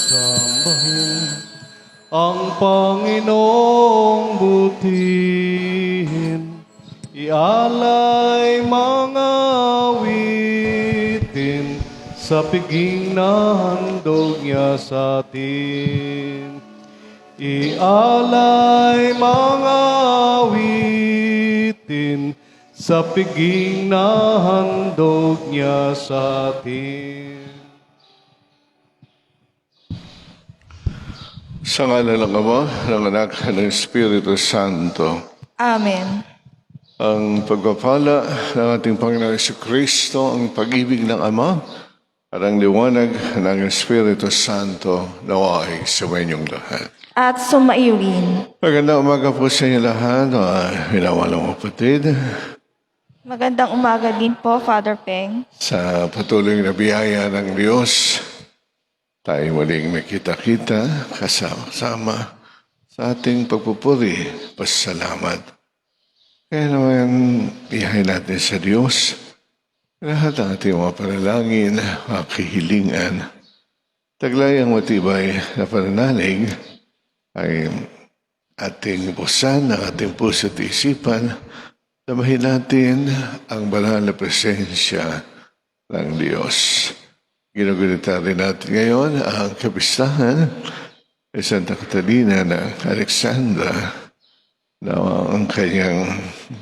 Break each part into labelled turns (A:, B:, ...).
A: sambahin ang Panginoong butihin, ialay mga awitin sa piging na handog niya sa atin. Ialay mga awitin sa piging na handog niya sa atin.
B: Sa ngala ng Ama, ng Anak, ng Espiritu Santo.
C: Amen.
B: Ang pagpapala ng ating Panginoon Jesucristo, ang pag-ibig ng Ama, at ang liwanag ng Espiritu Santo naway sa inyong lahat.
C: At sumaiyo rin.
B: Magandang umaga po sa inyo lahat, mga minawalang kapatid.
C: Magandang umaga din po, Father Peng.
B: Sa patuloy na biyaya ng Diyos, tayo muling makita-kita kasama-sama sa ating pagpupuri, pasalamat. Kaya naman, iyahin natin sa Diyos lahat ang ating mga panalangin, mga kahilingan. Taglay ang matibay na pananalig ay ating busan, ang ating puso at isipan, damahin natin ang banal na presensya ng Diyos. Ginugunita rin natin ngayon ang kapistahan ni Santa Catalina ng Alexandra na ang kanyang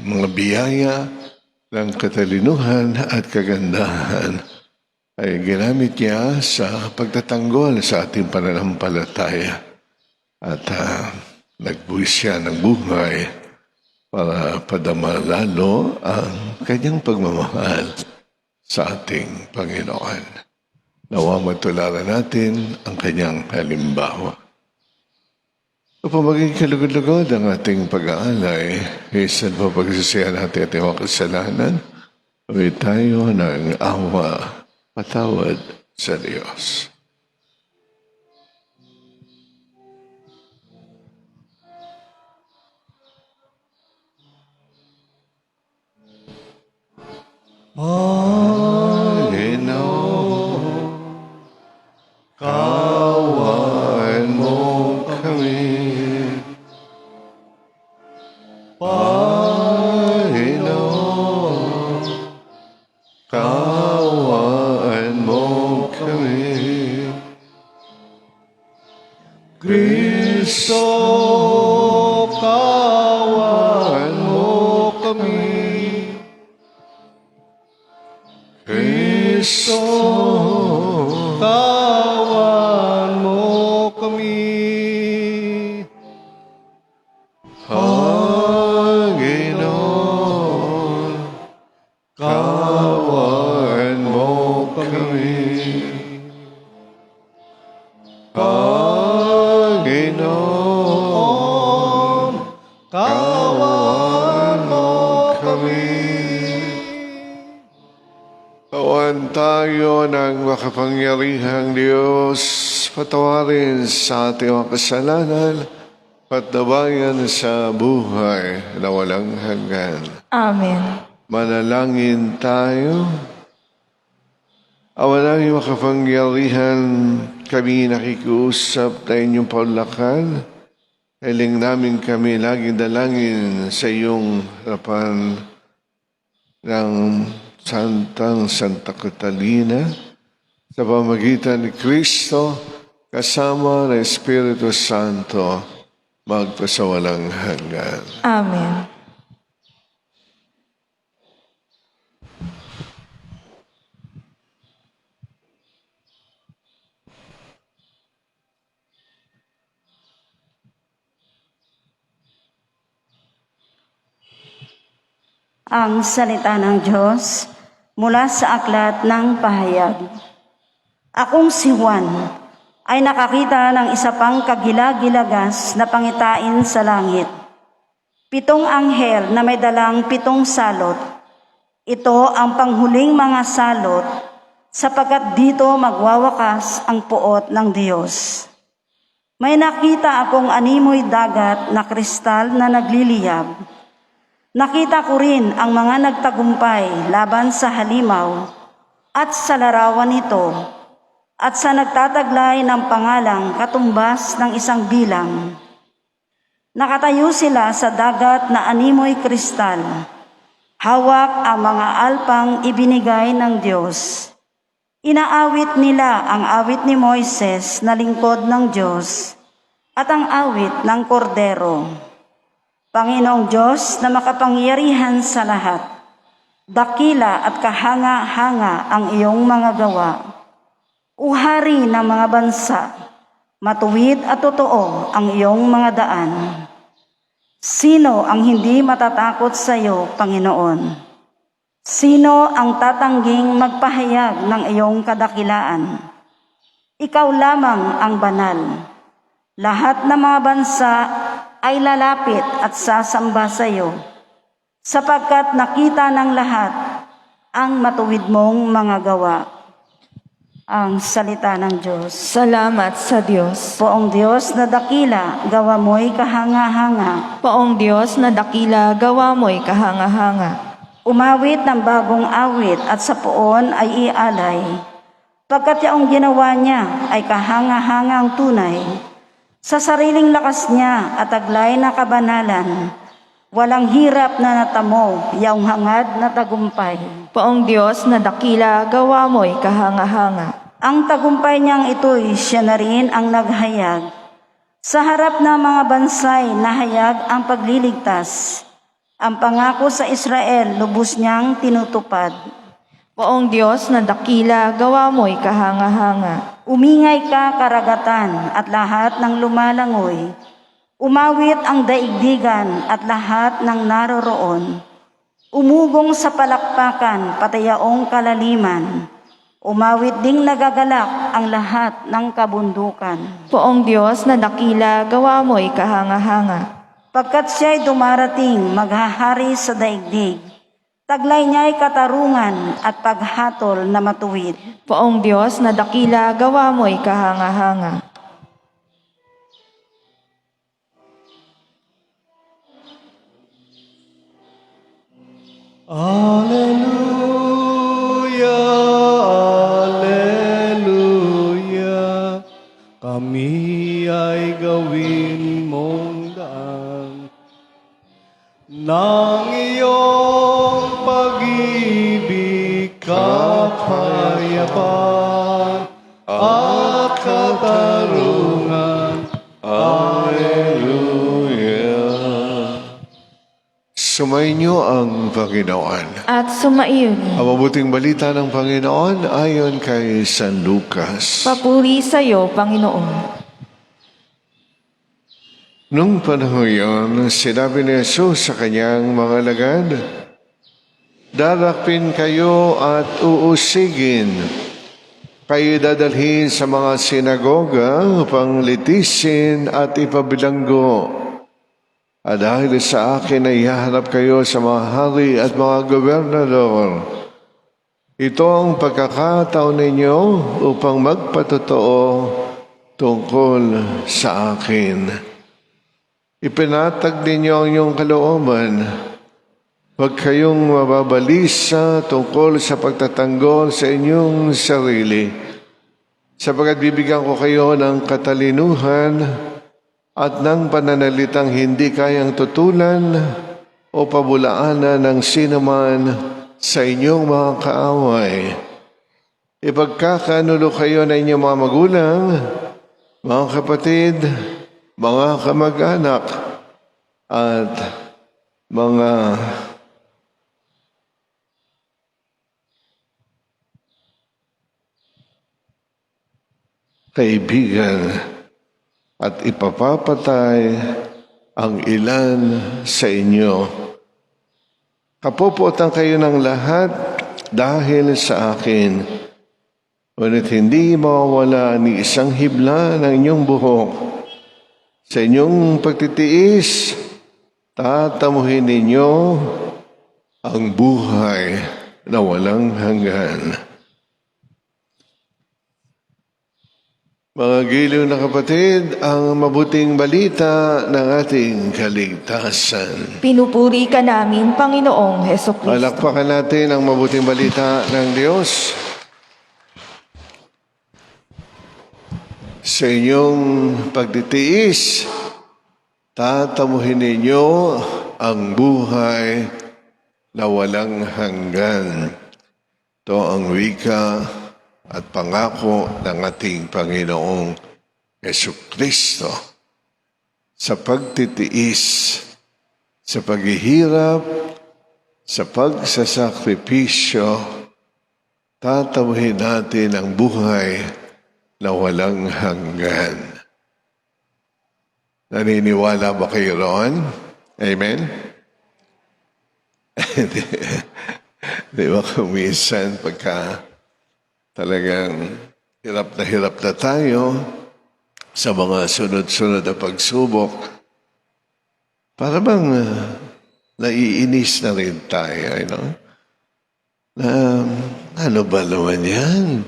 B: mga biyaya ng katalinuhan at kagandahan ay ginamit niya sa pagtatanggol sa ating pananampalataya at nagbuwis siya ng buhay para padama lalo ang kanyang pagmamahal sa ating Panginoon. Nawa matularan natin ang kanyang halimbawa. Upang maging kalugod-lugod ang ating pag-aalay, isan pa pagsisihan natin ating mga kasalanan, huwag tayo ng awa, patawad sa Diyos. Panginoon, kaawaan mo kami. Panginoon, kaawaan mo kami.
A: Kristo, kaawaan mo kami.
B: Kristo,
A: kaawaan mo kami.
B: Panginoon, kaawaan mo kami. Panginoon,
A: Kaawaan mo kami.
B: kawan tayo ng makapangyarihang Diyos, patawarin sa ating mga kasalanan, patnabayan sa buhay na walang hanggan.
C: Amen.
B: Manalangin tayo. Awa namin makapangyarihan, kami nakikiusap na inyong paulakan. Kailing namin kami laging dalangin sa iyong harapan ng Santa Catalina sa pamagitan ni Kristo kasama ng Espiritu Santo magpasawalang hanggan.
C: Amen.
D: Ang salita ng Diyos mula sa aklat ng pahayag. Akong si Juan ay nakakita ng isa pang kagilagilagas na pangitain sa langit. 7 anghel na may dalang 7 salot. Ito ang panghuling mga salot sapagkat dito magwawakas ang puot ng Diyos. May nakita akong animoy dagat na kristal na nagliliyab. Nakita ko rin ang mga nagtagumpay laban sa halimaw at sa larawan nito at sa nagtataglay ng pangalang katumbas ng isang bilang. Nakatayo sila sa dagat na animoy kristal. Hawak ang mga alpang ibinigay ng Diyos. Inaawit nila ang awit ni Moises na lingkod ng Diyos at ang awit ng Kordero. Panginoong Diyos na makapangyarihan sa lahat, dakila at kahanga-hanga ang iyong mga gawa. Uhari ng mga bansa, matuwid at totoo ang iyong mga daan. Sino ang hindi matatakot sa iyo, Panginoon? Sino ang tatangging magpahayag ng iyong kadakilaan? Ikaw lamang ang banal. Lahat ng mga bansa ay lalapit at sasamba sa iyo, sapagkat nakita ng lahat ang matuwid mong mga gawa. Ang salita ng Diyos.
C: Salamat sa Diyos.
D: Poong Diyos na dakila, gawa mo'y kahanga-hanga.
C: Poong Diyos na dakila, gawa mo'y kahanga-hanga.
D: Umawit ng bagong awit at sa poon ay ialay. Pagkat yaong ginawa niya ay kahanga-hangang tunay. Sa sariling lakas niya at taglay na kabanalan, walang hirap na natamo, yaong hangad na tagumpay.
C: Poong Diyos na dakila, gawa mo'y kahanga-hanga.
D: Ang tagumpay niyang ito'y siya na rin ang naghayag. Sa harap ng mga bansay, nahayag ang pagliligtas. Ang pangako sa Israel, lubos niyang tinutupad.
C: Poong Diyos na dakila, gawa mo'y kahanga-hanga.
D: Umingay ka, karagatan, at lahat ng lumalangoy. Umawit ang daigdigan at lahat ng naroroon. Umugong sa palakpakan, patayaong kalaliman. Umawit ding nagagalak ang lahat ng kabundukan.
C: Poong Diyos na dakila, gawa mo'y kahanga-hanga.
D: Pagkat siya'y dumarating, maghahari sa daigdig. Taglay niya'y katarungan at paghatol na matuwid.
C: Poong Diyos na dakila, gawa mo'y kahanga-hanga.
A: Alleluia, Alleluia. Kami ay gawin mong daan ng iyong pag-ibig, kapayapaan at katarungan.
B: Sumainyo ang Panginoon.
C: At sumaiyon.
B: Ang mabuting balita ng Panginoon ayon kay San Lucas.
C: Papuri sa iyo, Panginoon.
B: Nung panahon yun, sinabi ni Jesus sa kanyang mga lagad, "Darakpin kayo at uusigin. Kayo dadalhin sa mga sinagoga upang litisin at ipabilanggo. At dahil sa akin ay ihaharap kayo sa mga hari at mga gobernador. Ito ang pagkakataon ninyo upang magpatotoo tungkol sa akin. Ipinatag ninyo ang inyong kalooban. Huwag kayong mababalisa tungkol sa pagtatanggol sa inyong sarili, sapagkat bibigyan ko kayo ng katalinuhan at ng pananalitang hindi kayang tutulan o pabulaanan ng sinuman sa inyong mga kaaway. Ipagkakanulo kayo na inyong mga magulang, mga kapatid, mga kamag-anak, at mga kaibigan, at ipapapatay ang ilan sa inyo. Kapuputan kayo ng lahat dahil sa akin. Ngunit hindi mawawala ni isang hibla ng inyong buhok. Sa inyong pagtitiis, tatamuhin ninyo ang buhay na walang hanggan." Mga giliw na kapatid, ang mabuting balita ng ating kaligtasan.
C: Pinupuri ka namin, Panginoong Hesukristo.
B: Palakpakan natin ang mabuting balita ng Diyos. Sa inyong pagtitiis, tatamuhin ninyo ang buhay na walang hanggan. Ito ang wika at pangako ng ating Panginoong Jesucristo. Sa pagtitiis, sa paghihirap, sa pagsasakripisyo, tatamuhin natin ang buhay na walang hanggan. Naniniwala ba kayo roon? Amen? Di ba kung minsan pagka talagang hirap na tayo sa mga sunod-sunod na pagsubok, para bang naiinis na rin tayo, na ano ba naman yan?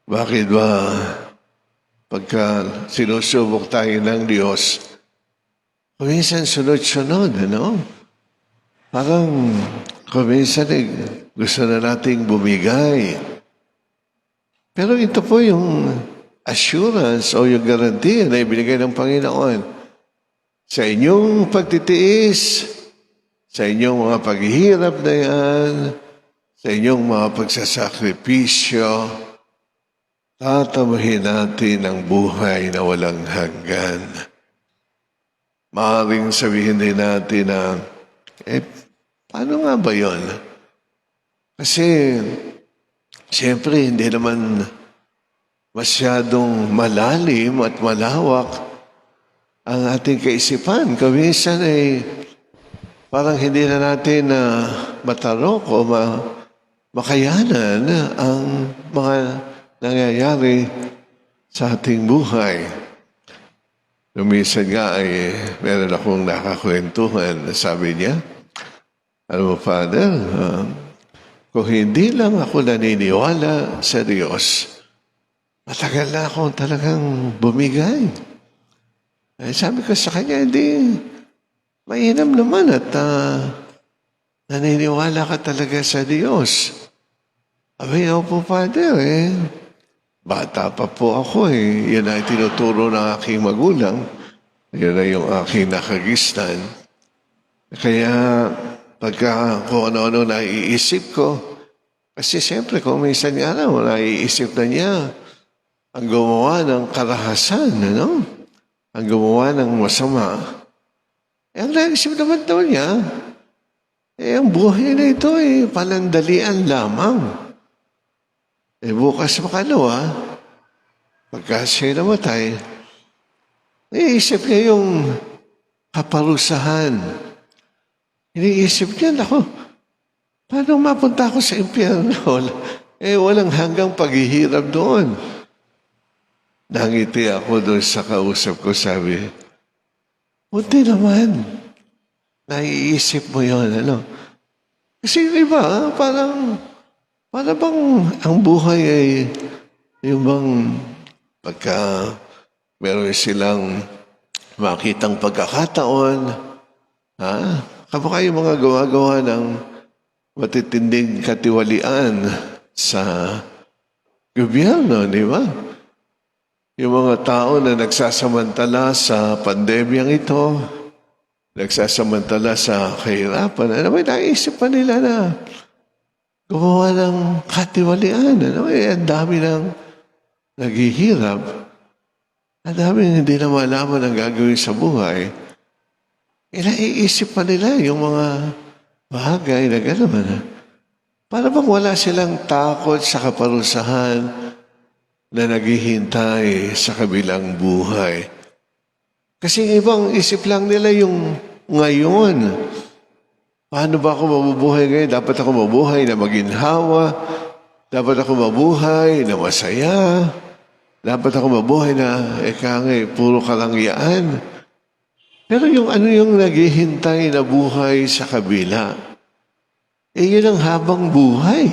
B: Bakit ba pagka sinusubok tayo ng Diyos, kuminsan sunod-sunod, Parang kuminsan gusto na nating bumigay. Pero ito po yung assurance o yung guarantee na ibinigay ng Panginoon. Sa inyong pagtitiis, sa inyong mga paghihirap na yan, sa inyong mga pagsasakripisyo, tatamuhin natin ang buhay na walang hanggan. Maaaring sabihin din natin na, paano nga ba yun? Kasi, siyempre, hindi naman masyadong malalim at malawak ang ating kaisipan. Kaminsan parang hindi na natin matarok o makayanan ang mga nangyayari sa ating buhay. Minsan nga meron akong nakakwentuhan. Sabi niya, alam mo, Father, kung hindi lang ako naniniwala sa Diyos, matagal na akong talagang bumigay. Sabi ko sa kanya, hindi, mainam naman at naniniwala ka talaga sa Diyos. Sabi, po, Father, bata pa po ako Yan ay tinuturo ng aking magulang. Yan ay yung aking nakagistan. Kaya, pagka kung ano-ano naiisip ko, kasi siyempre kung minsan nga naiisip na niya ang gumawa ng karahasan, ang gumawa ng masama. Ang naisip naman daw niya, ang buhay na ito panandalian lamang. Bukas makalawa, pagka siya namatay, naiisip niya yung kaparusahan. Iniisip niya, paano mapunta ako sa impyerno? Walang hanggang paghihirap doon. Nangiti ako doon sa kausap ko, sabi, buti naman, naiisip mo yun, Kasi iba, parang bang ang buhay yung bang pagka meron silang makitang pagkakataon, kapag yung mga gawa-gawa ng matitinding katiwalian sa gobyerno, di ba? Yung mga tao na nagsasamantala sa pandemyang ito, nagsasamantala sa kahirapan, naisip pa nila na gumawa ng katiwalian. Ang dami ng naghihirap. Ang dami hindi na malaman ang gagawin sa buhay. Naiisip pa nila yung mga bagay na gano'n. Para bang wala silang takot sa kaparusahan na naghihintay sa kabilang buhay. Kasi ibang isip lang nila yung ngayon. Paano ba ako mabubuhay ngayon? Dapat ako mabuhay na maginhawa. Dapat ako mabuhay na masaya. Dapat ako mabuhay na puro kalangyaan. Pero yung naghihintay na buhay sa kabila, yun ang habang buhay.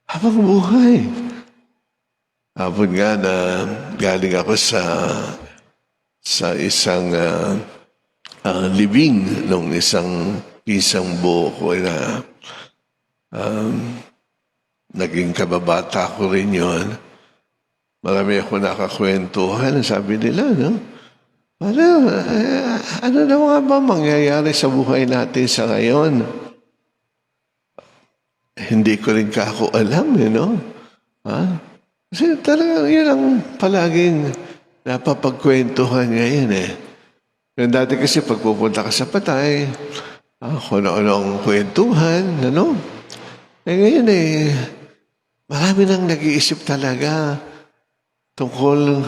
B: Habang buhay. Hapon nga na galing ako sa isang libing nung isang buo ko na naging kababata ko rin yun. marami ako nakakwentuhan. Sabi nila, no? Ano na nga ba mangyayari sa buhay natin sa ngayon? Hindi ko rin kako alam, no? Kasi talagang yun ang palaging napapagkwentuhan ngayon, Yung dati kasi pagpupunta ka sa patay, kung ano ang kwentuhan, ano? Ngayon marami nang nag-iisip talaga tungkol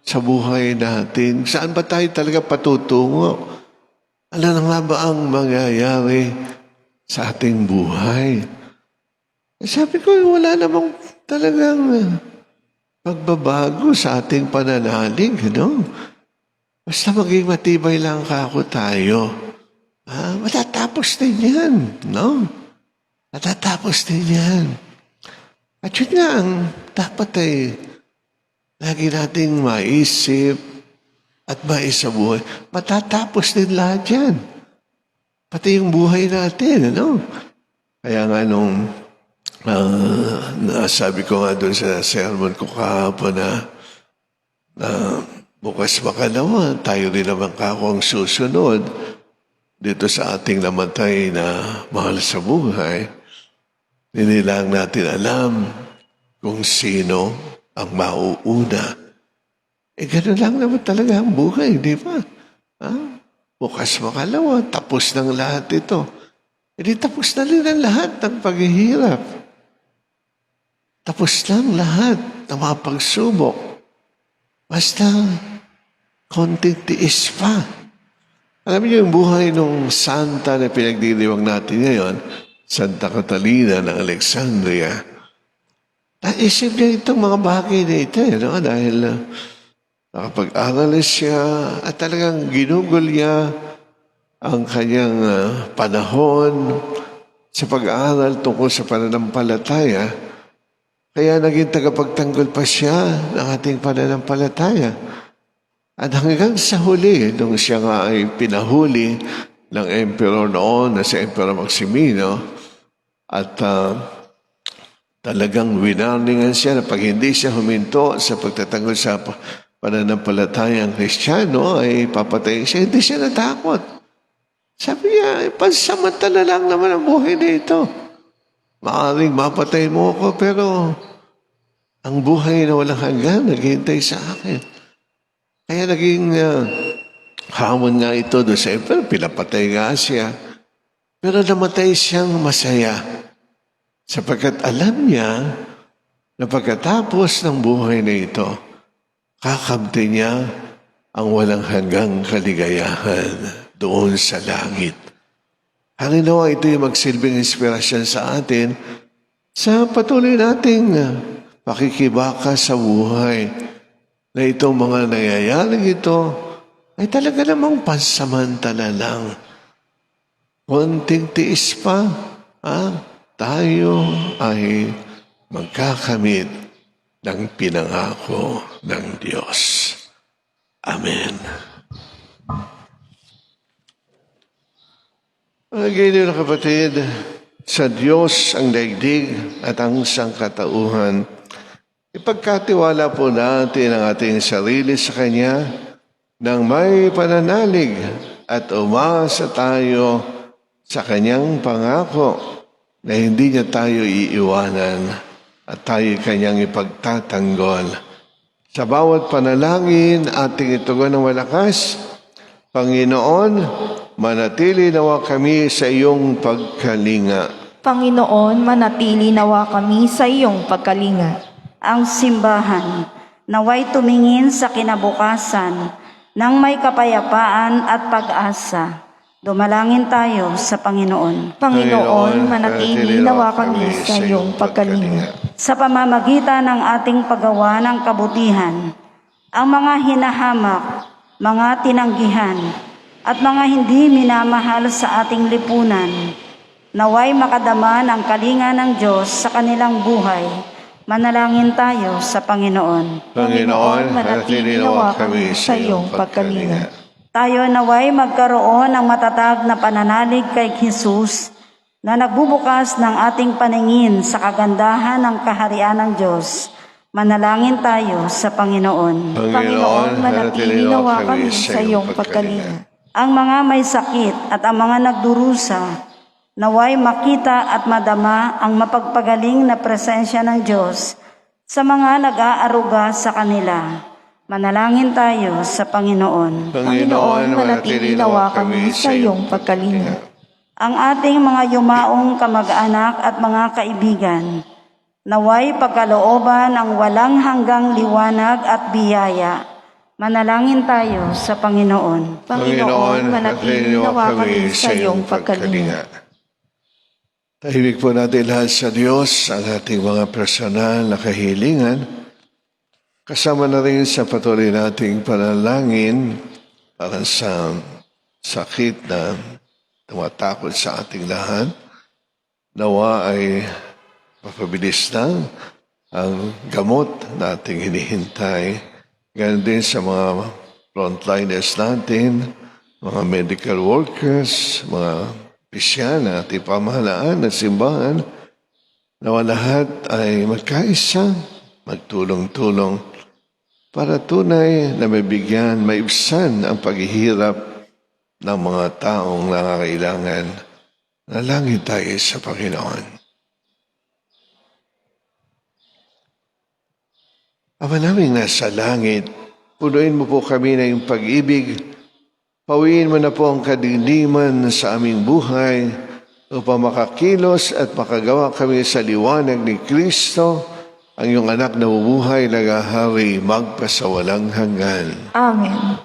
B: sa buhay natin. Saan ba tayo talaga patutungo? Ano na nga ba ang mangyayari sa ating buhay? Sabi ko, wala namang talagang pagbabago sa ating pananalig, no? Basta maging matibay lang kako tayo. Matatapos din yan, no? Matatapos din yan. At yun nga ang dapat lagi nating maisip at maisabuhay. Matatapos din lahat yan. Pati yung buhay natin, ano? Kaya nga nung sabi ko nga doon sa sermon ko kahapon na bukas makalawa, tayo rin naman kako ang susunod dito sa ating namatay na mahal sa buhay. Hindi lang natin alam kung sino ang mauuna. Gano'n lang naman talaga ang buhay, di ba? Bukas makalawa, tapos ng lahat ito. Di tapos na rin ang lahat ng paghihirap. Tapos lang lahat ng mga pagsubok. Basta konting tiis pa. Alam niyo yung buhay ng santa na pinagdiriwang natin ngayon, Santa Catalina ng Alexandria. Naisip niya itong mga bagay na ito, no? Dahil nakapag-aral siya at talagang ginugol niya ang kanyang panahon sa pag-aaral tungkol sa pananampalataya. Kaya naging tagapagtanggol pa siya ng ating pananampalataya. At hanggang sa huli, nung siya nga ay pinahuli ng emperor noon na si Emperor Maximino, at talagang winarningan siya na pag hindi siya huminto sa pagtatanggol sa pananampalatayang Kristiyano, ay papatayin siya. Hindi siya natakot. Sabi niya, pansamantala lang naman ang buhay na ito. Maaring mapatay mo ako, pero ang buhay na walang hanggan, naghihintay sa akin. Kaya naging hamon nga ito doon sa emperor, pinapatay nga siya. Pero namatay siyang masaya sapagkat alam niya na pagkatapos ng buhay na ito, kakamti niya ang walang hanggang kaligayahan doon sa langit. Ang inawa ito yung magsilbing inspirasyon sa atin sa patuloy nating pakikibaka sa buhay na itong mga nangyayaring ito ay talaga namang pansamantala lang. Konting tiis pa, tayo ay magkakamit ng pinangako ng Diyos. Amen. Ganyan na kapatid, sa Diyos ang daigdig at ang sangkatauhan. Ipagkatiwala po natin ang ating sarili sa Kanya nang may pananalig at umasa tayo sa Kanyang pangako na hindi niya tayo iiwanan at tayo Kanyang ipagtatanggol. Sa bawat panalangin ating itugon ng malakas, Panginoon, manatili nawa kami sa iyong pagkalinga.
C: Panginoon, manatili nawa kami sa iyong pagkalinga.
D: Ang simbahan naway tumingin sa kinabukasan ng may kapayapaan at pag-asa. Dumalangin tayo sa Panginoon.
C: Panginoon, manatili nawa kami sa iyong pagkalinga.
D: Sa pamamagitan ng ating paggawa ng kabutihan, ang mga hinahamak, mga tinanggihan, at mga hindi minamahal sa ating lipunan, naway makadama ng kalinga ng Diyos sa kanilang buhay. Manalangin tayo sa Panginoon.
C: Panginoon, manatili nawa kami sa iyong pagkalinga.
D: Tayo naway magkaroon ng matatag na pananalig kay Jesus na nagbubukas ng ating paningin sa kagandahan ng kaharian ng Diyos Manalangin tayo sa Panginoon.
C: Panginoon, manatili nawa kami sa iyong pagkalinga.
D: Ang mga may sakit at ang mga nagdurusa, naway makita at madama ang mapagpagaling na presensya ng Diyos sa mga nag-aaruga sa kanila. Manalangin tayo sa Panginoon.
C: Panginoon, manatili nawa kami sa iyong pagkalinga.
D: Ang ating mga yumaong kamag-anak at mga kaibigan, naway pagkalooban ang walang hanggang liwanag at biyaya. Manalangin tayo sa Panginoon.
C: Panginoon, manatili nawa kami sa iyong pagkalinga.
B: Tahimik po natin lahat sa Diyos ang ating mga personal na kahilingan. Kasama na rin sa patuloy nating panalangin para sa sakit na tumatakot sa ating lahat. Nawa ay mapabilis na ang gamot na ating hinihintay. Ganun din sa mga frontliners natin, mga medical workers, mga opisyal na ating pamahalaan at simbahan. Nawa lahat ay magkaisa, magtulong-tulong para tunay na mabigyan, maibsan ang paghihirap ng mga taong nangangailangan. Nalangin tayo sa Panginoon. Ama naming nasa langit, punuin mo po kami na yung pag-ibig. Pawiin mo na po ang kadiliman sa aming buhay upang makakilos at makagawa kami sa liwanag ni Kristo, ang iyong anak na bubuhay, nagahari, magpasawalang hanggan.
C: Amen.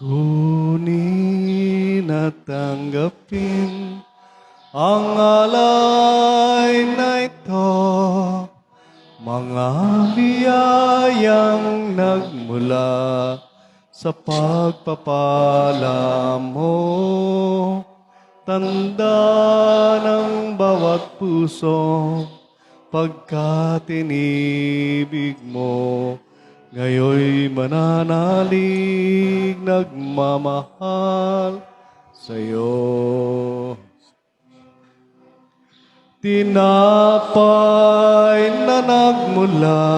A: Kunin at tanggapin ang alay na ito, mga biyayang nagmula sa pagpapala mo. Tanda ng bawat puso pagkat inibig mo. Ngayoy mananalig, nagmamahal sa'yo. Tinapay na nagmula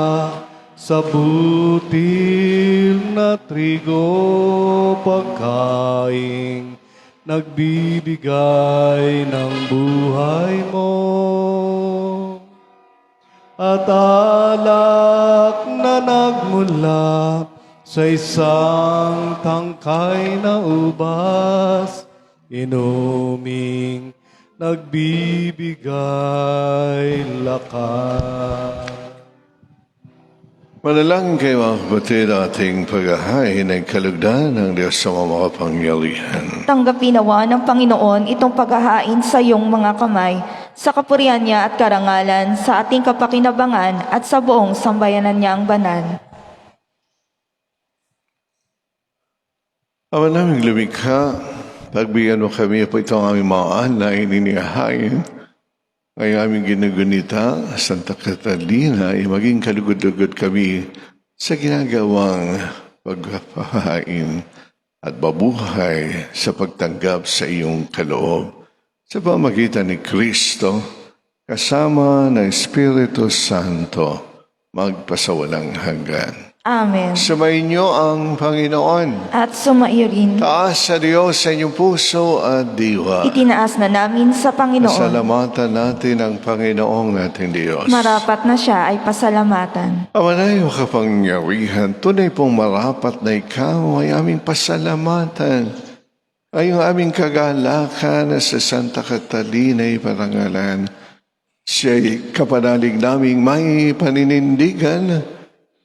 A: sa butil na trigo, pagkaing nagbibigay ng buhay mo. At alak na nagmula sa isang tangkay na ubas, inuming nagbibigay lakas.
B: Manalangin kayo mga kapatid, ating paghahain ay kalugdan ng Diyos sa mga makapangyarihan.
C: Tanggapin nawa ng Panginoon itong paghahain sa iyong mga kamay, sa kapurihan niya at karangalan, sa ating kapakinabangan at sa buong sambayanan niyang banal.
B: Ama naming lumikha, pagbigyan mo kami po itong aming mga alay ninihahain. Ay aming ginugunita, Santa Catalina, ay maging kalugod-lugod kami sa ginagawang pagpapahain at mabuhay sa pagtanggap sa iyong kaloob. Sa pamagitan ni Kristo, kasama ng Espiritu Santo, magpasawalang hanggan.
C: Amen.
B: Sumainyo ang Panginoon.
C: At sumaiyo rin,
B: Taas sa Diyos sa inyong puso at diwa.
C: itinaas na namin sa Panginoon.
B: Pasalamatan natin ang Panginoong nating Diyos.
C: Marapat na siya ay pasalamatan.
B: Ama na iyong kapangyarihan, tunay pong marapat na ikaw ay aming pasalamatan. Ay yung aming kagalakan na sa Santa Catalina ay parangalan. Siya'y kapanalig naming may paninindigan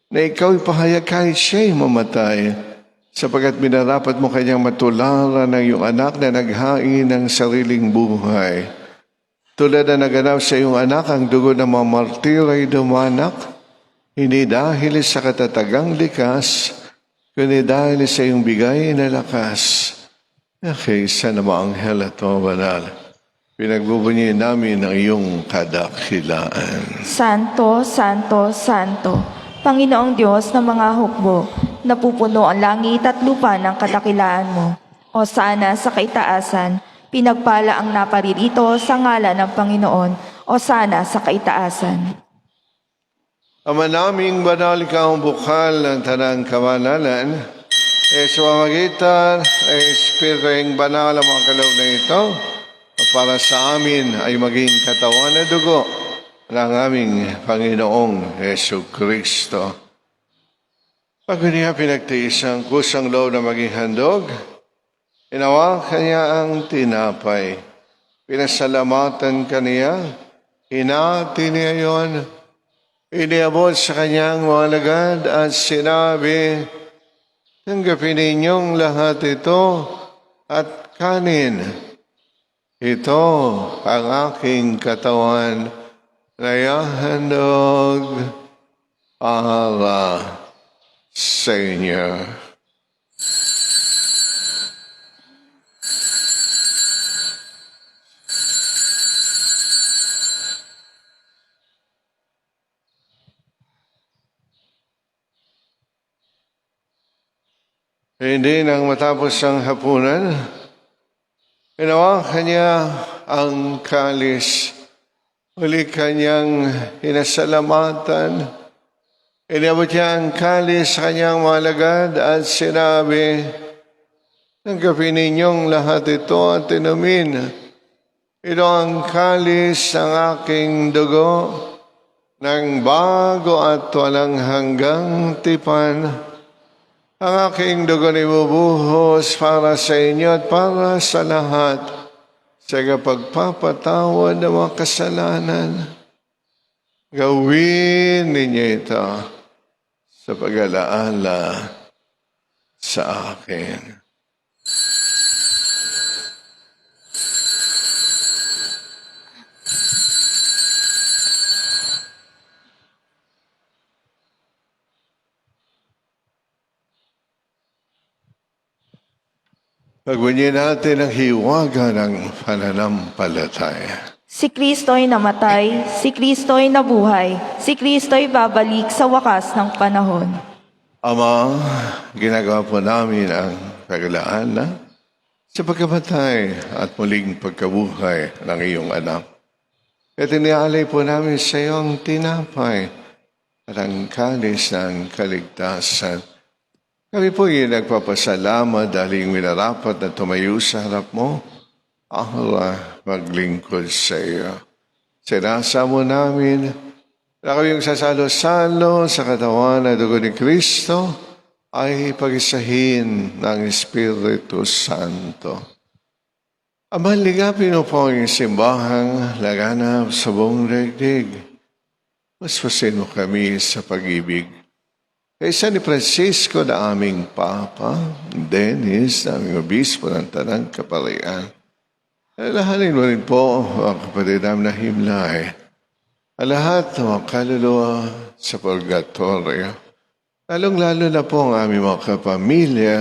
B: na ikaw'y pahayag kahit siya'y mamatay, sapagkat minarapat mo kanyang matularan ng iyong anak na naghain ng sariling buhay. Tulad na naganap sa iyong anak, ang dugo ng mga martir ay dumanak, hindi dahil sa katatagang likas, kundi dahil sa iyong bigay na lakas. Kaysa na mga anghel at mga banal, pinagbubunyi namin ang iyong kadakilaan.
C: Santo, Santo, Santo, Panginoong Diyos ng mga hukbo, napupuno ang langit at lupa ng kadakilaan mo. O sana sa kaitaasan, pinagpala ang naparirito sa ngalan ng Panginoon. O sana sa kaitaasan.
B: Ama naming banal ka ang bukal ng tanang kamanalan, sa pamamagitan ay Espiritu banal ang mga kaloob na ito, para sa amin ay maging katawan at dugo ng aming Panginoong Yesu Kristo. Pag niya pinagtiis ang kusang loob na maging handog, inawa kanya ang tinapay. Pinasalamatan kaniya, hinati niya yon, iniabot sa kanyang mga alagad at sinabi, tanggapin ninyong lahat ito at kanin. Ito ang aking katawan na ihahandog para sa inyo. Hindi nang matapos ang hapunan, inawa kanya ang kalis, uli kanyang inasalamatan, inabot niya ang kalis sa kanyang mga alagad at sinabi, tanggapin ninyong lahat ito at inumin. Ito ang kalis ng aking dugo, ng bago at walang hanggang tipan. Ang aking dugo na ibubuhos para sa inyo at para sa lahat sa pagpapatawad ng mga kasalanan. Gawin ninyo ito sa pag-alaala sa akin. Pagwinyin natin ang hiwaga ng pananampalataya.
C: Si Kristo'y namatay, si Kristo'y nabuhay, si Kristo'y babalik sa wakas ng panahon.
B: Ama, ginagawa po namin ang pag-alaala sa pagkamatay at muling pagkabuhay ng iyong anak. At inialay po namin sa iyo ang tinapay at ang kalis ng kaligtasan. Kami po yung nagpapasalamat dahil minarapat na tumayo sa harap mo, Allah, maglingkod sa iyo. Sinasa mo namin na kami yung sasalo-salo sa katawan na dugo ni Kristo ay pag-isahin ng Espiritu Santo. Ama, ligapin mo po ang simbahang laganap sa buong daigdig. Maspasin mo kami sa pag-ibig. Kaysa ni Francisco na aming Papa, Dennis na aming Obispo ng Tanang Kaparian, alahanin mo rin po ang kapatid namin na himlay, ang lahat ng mga kaluluwa sa purgatorio, lalong-lalo na po ang aming mga kapamilya,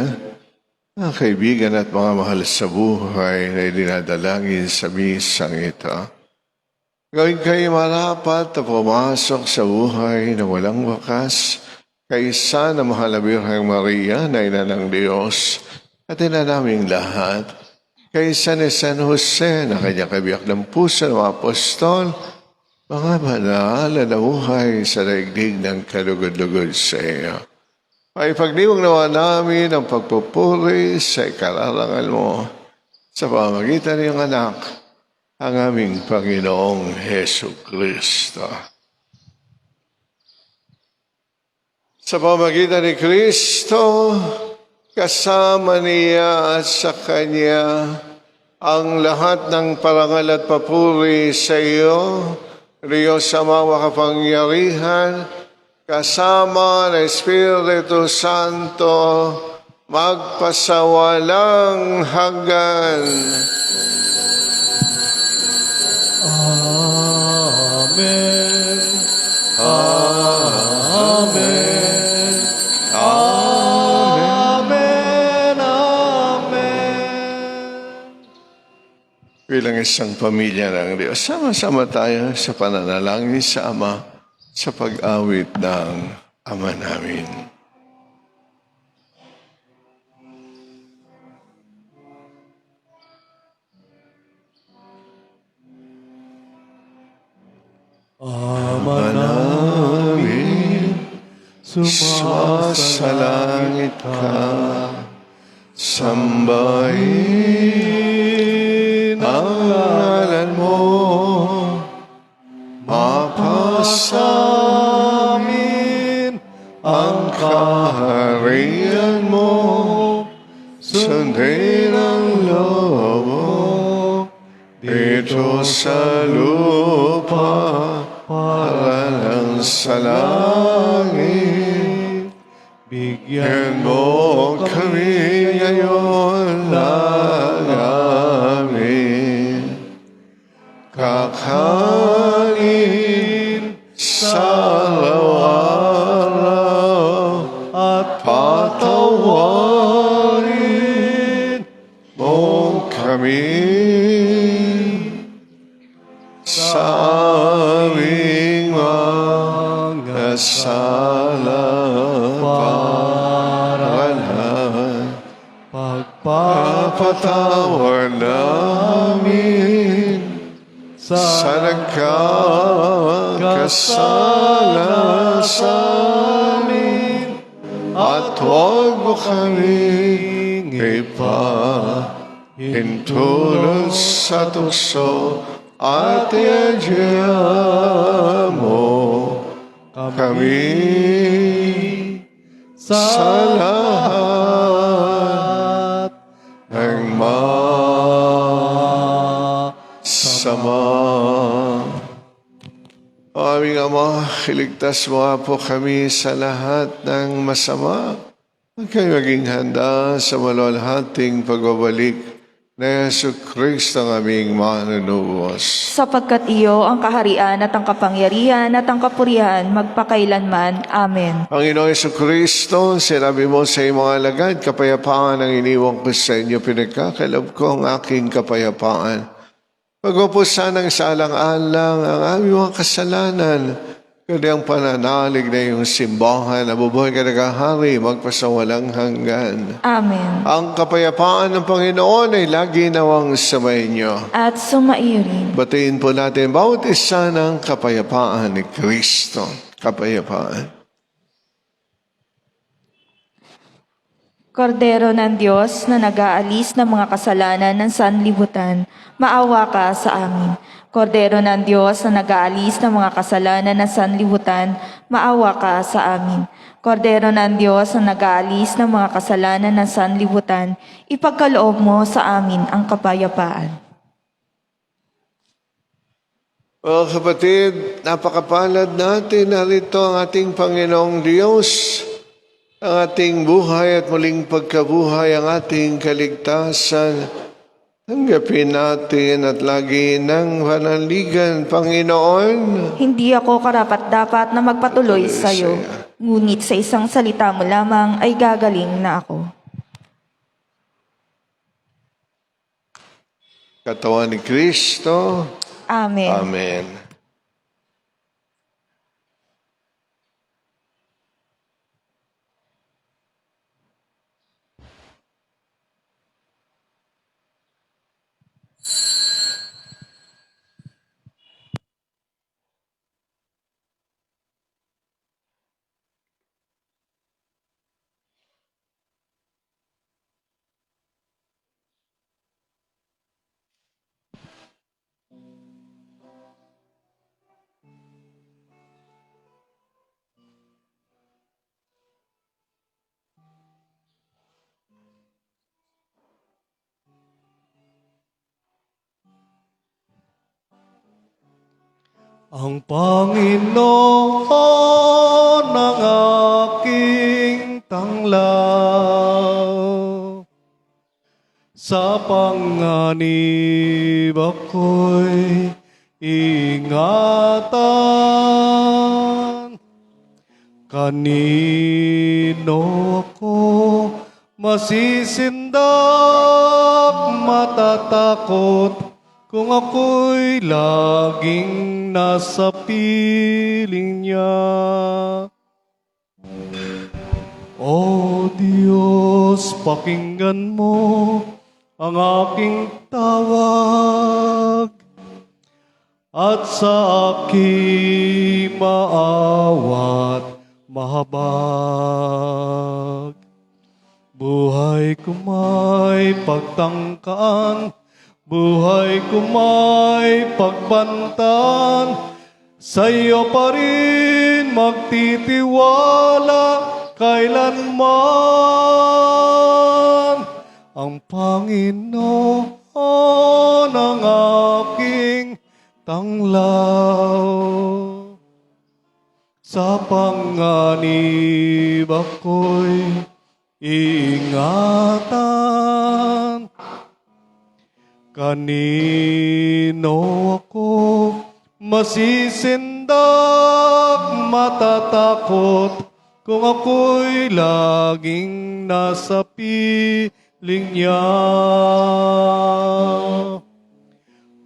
B: mga kaibigan at mga mahal sa buhay na dinadalangin sa misang ito. Gawin kayo marapat na pumasok sa buhay na walang wakas, kaysa na mahal na Birheng Maria na ina ng Diyos at ina naming lahat, kaysa ni San Jose na kanyang kabiyak ng puso ng mga apostol, mga banal na nabuhay sa daigdig ng kalugod-lugod sa iyo. Ay pagdiwang nawa namin ang pagpupuri sa ikararangal mo sa pamamagitan ng anak, ang aming Panginoong Hesu Kristo. Sa pamamagitan ni Kristo, kasama niya at sa Kanya, ang lahat ng parangal at papuri sa iyo, Diyos Ama makapangyarihan, kasama ng Espiritu Santo, magpasawalang hanggan.
A: Amen. Amen. Amen. Amen.
B: Bilang isang pamilya ng Diyos, sama-sama tayo sa pananalangin sa Ama sa pag-awit ng Ama namin.
A: Ama namin,
B: sumasalangit ka, sambahin ang ngalan mo, mapasamin ang kaharian mo, sundin ang loob mo, dito sa lupa, para lang sa langit.
A: bigyan
B: Yan mo kami ngayon ng amin kakanin sa araw-araw
A: at
B: patawarin mo kami sa aming mga sala paralan. Papatawar namin sa nagkakasala sa amin at huwag mo kaming ipahintulot sa tukso at iadya mo kami sa lahat ng masama. O aming Ama, iligtas mo po kami sa lahat ng masama. Huwag kayo maging handa sa malwalhating pagbabalik na Jesucristo ang aming manunuwas.
C: Sapagkat iyo ang kaharian at ang kapangyarihan at ang kapurihan magpakailanman. Amen.
B: Panginoong Jesucristo, sinabi mo sa iyong mga alagad, kapayapaan ang iniwan ko sa inyo, pinagkakalab ko ang aking kapayapaan. Pagpupusan ng salang-alang ang aming mga kasalanan, kundi ang pananalig na iyong simbahan, nabubuhay ka nagahari, magpasawalang hanggan.
C: Amen.
B: Ang kapayapaan ng Panginoon ay lagi nawang sumainyo.
C: At sumaiyo rin.
B: Batiin po natin bawat isa ng kapayapaan ni Kristo. Kapayapaan.
C: Kordero ng Diyos na nag-aalis ng mga kasalanan ng sanlibutan, maawa ka sa amin. Kordero ng Diyos na nag-aalis ng mga kasalanan ng sanlibutan, maawa ka sa amin. Kordero ng Diyos na nag-aalis ng mga kasalanan ng sanlibutan, ipagkaloob mo sa amin ang kapayapaan.
B: Mga kapatid, napakapalad natin. Narito ang ating Panginoong Diyos, ang ating buhay at muling pagkabuhay, ang ating kaligtasan. Tanggapin natin at lagi ng panaligan, Panginoon.
C: Hindi ako karapat-dapat na magpatuloy sa iyo, ngunit sa isang salita mo lamang ay gagaling na ako.
B: Katawan ni Kristo.
C: Amen.
B: Amen.
A: ang Panginoon ang aking tanglaw. Sa panganib ako'y ingatan. Kanino ako masisindak, matatakot kung ako'y laging nasa piling niya. O Diyos, pakinggan mo ang aking tawag at sa aking maawat mahabag. Buhay ko may pagtangkaan, buhay ko may pagbantaan, sa iyo pa rin magtitiwala kailanman. Ang Panginoon ang aking tanglaw, sa panganib ako'y iingatan. Kanino ako masisindak, matatakot kung ako'y laging nasa piling niya?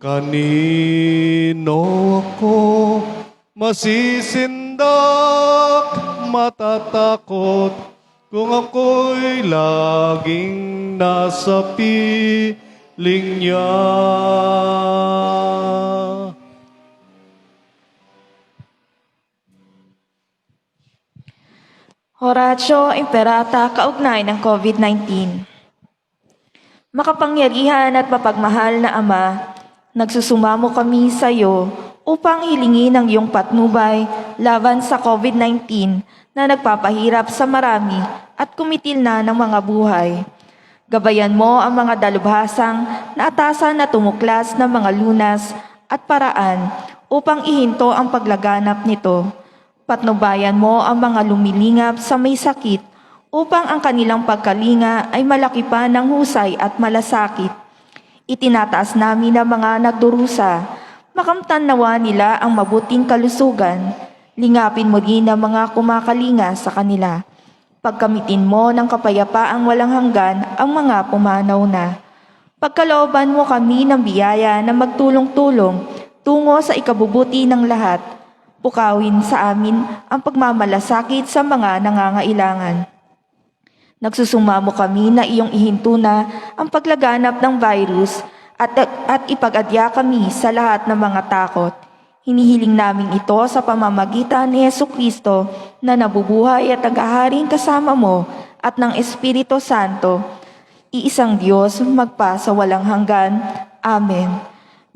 A: Kanino ako masisindak, matatakot kung ako'y laging nasa piling niya?
C: Horatio Imperata, kaugnay ng COVID-19. Makapangyarihan at mapagmahal na Ama, nagsusumamo kami sa iyo upang hilingin ang iyong patnubay laban sa COVID-19 na nagpapahirap sa marami at kumitil na ng mga buhay. Gabayan mo ang mga dalubhasang naatasan na tumuklas ng mga lunas at paraan upang ihinto ang paglaganap nito. Patnubayan mo ang mga lumilingap sa may sakit upang ang kanilang pagkalinga ay malaki pa ng husay at malasakit. Itinataas namin ang mga nagdurusa, makamtan nawa nila ang mabuting kalusugan. Lingapin mo din ang mga kumakalinga sa kanila. Pagkamitin mo ng kapayapaang walang hanggan ang mga pumanaw na. Pagkalooban mo kami ng biyaya na magtulong-tulong tungo sa ikabubuti ng lahat. Pukawin sa amin ang pagmamalasakit sa mga nangangailangan. Nagsusumamo kami na iyong ihinto na ang paglaganap ng virus at ipag-adya kami sa lahat ng mga takot. Hinihiling namin ito sa pamamagitan ni Jesucristo na nabubuhay at nag-aharing kasama mo at ng Espiritu Santo, iisang Diyos magpa sa walang hanggan. Amen.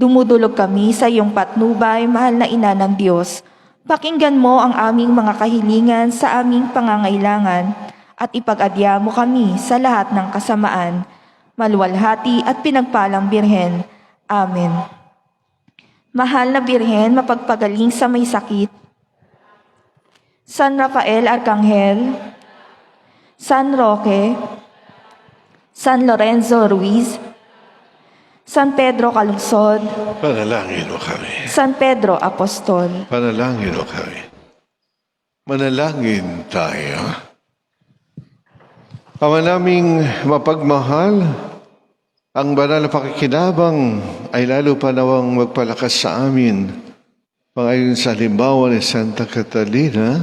C: Dumudulog kami sa iyong patnubay, mahal na Ina ng Diyos. Pakinggan mo ang aming mga kahilingan sa aming pangangailangan at ipag-adya mo kami sa lahat ng kasamaan. Maluwalhati at pinagpalang Birhen. Amen. Mahal na Birhen, mapagpagaling sa may sakit. San Rafael Arcangel, San Roque, San Lorenzo Ruiz, San Pedro Calungsod,
B: Panalangin mo kami.
C: San Pedro Apostol.
B: Panalangin mo kami. Manalangin tayo. Ama naming mapagmahal, ang banal na pakikinabang ay lalo pa nawang magpalakas sa amin. Pangayon sa halimbawa ni Santa Catalina,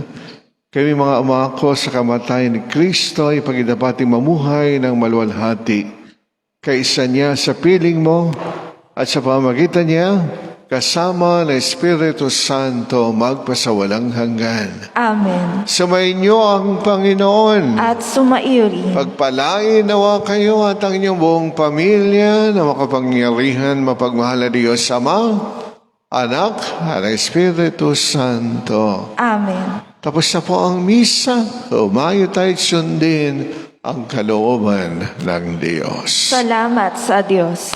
B: kami mga umako sa kamatayan ni Kristo ay pagdapating mamuhay ng maluwalhati. Kaisa niya sa piling mo at sa pamagitan niya, kasama ng Espiritu Santo magpasawalang hanggan.
C: Amen.
B: Sumainyo ang Panginoon.
C: At sumairi.
B: Pagpalain nawa kayo at ang inyong buong pamilya na makapangyarihan mapagmahal na Diyos Ama, Anak, at Espiritu Santo.
C: Amen.
B: Tapos na po ang misa. Umayo tayo sundin ang kalooban ng Diyos.
C: Salamat sa Diyos.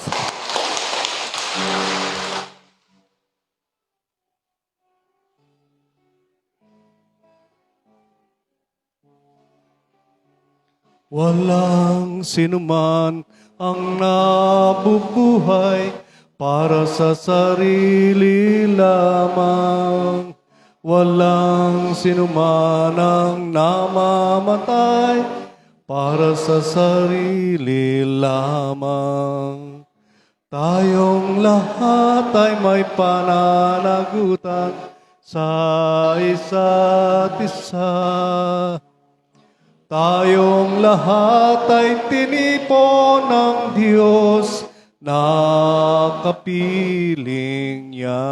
A: Walang sinuman ang nabubuhay para sa sarili lamang. Walang sinuman ang namamatay para sa sarili lamang. Tayong lahat ay may pananagutan sa isa't isa. Tayong lahat ay tinipon ng Diyos na kapiling niya.